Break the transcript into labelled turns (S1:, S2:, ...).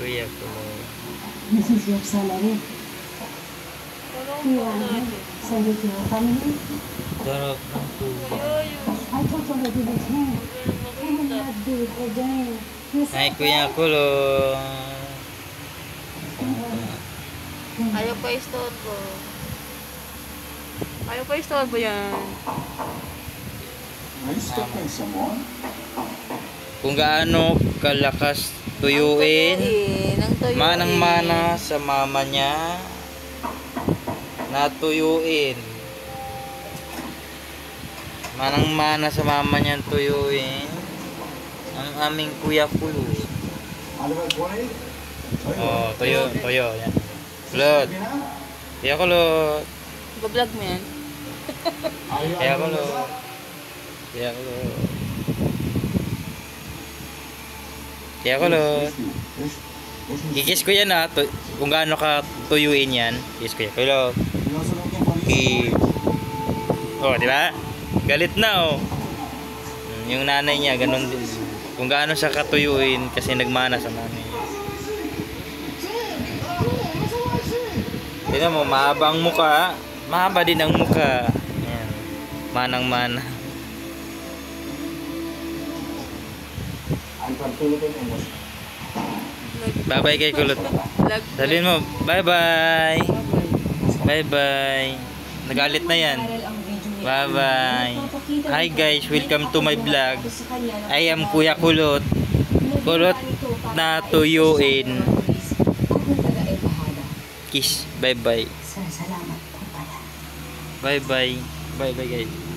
S1: Kuya Kulot.
S2: Nasisiyap sana rin. Kaya sabi ko kami.
S1: Sarap ng tubig.
S2: I thought already with him. I will not do it again.
S1: Ay, Kuya Kulot.
S3: Ayaw pa istorbo. Ayaw pa istorbo yan.
S1: Kung gaano kalakas tuyuin,
S3: Ang tuyuin.
S1: manang-mana sa mama niya, natuyuin. Manang-mana sa mama niya tuyuin ang aming Kuya Kulot. Oh, tuyo, yan. Kulot. Kuya Kulot.
S3: Bablog mo yan.
S1: Kuya Kulot. Kuya Kulot. Kuya Kulot. Kikis ko yan kung gaano ka tuyuin yan. Kikis ko yan. Kulot. Kiss. Oh, di ba? Galit na yung nanay niya, ganun din. Kung gaano siya katuyuin kasi nagmana sa nanay niya. Tignan mo, mahaba ang muka. Mahaba din ang muka. Ayan. Manang-mana. Bye-bye kay Kulot. Sabihin mo, bye-bye. Bye-bye. Nagalit na yan. Bye-bye. Hi guys, welcome to my vlog. I am Kuya Kulot. Kulot na tuyuin. Kiss. Bye-bye.
S2: Salamat po pala.
S1: Bye-bye. Bye-bye guys.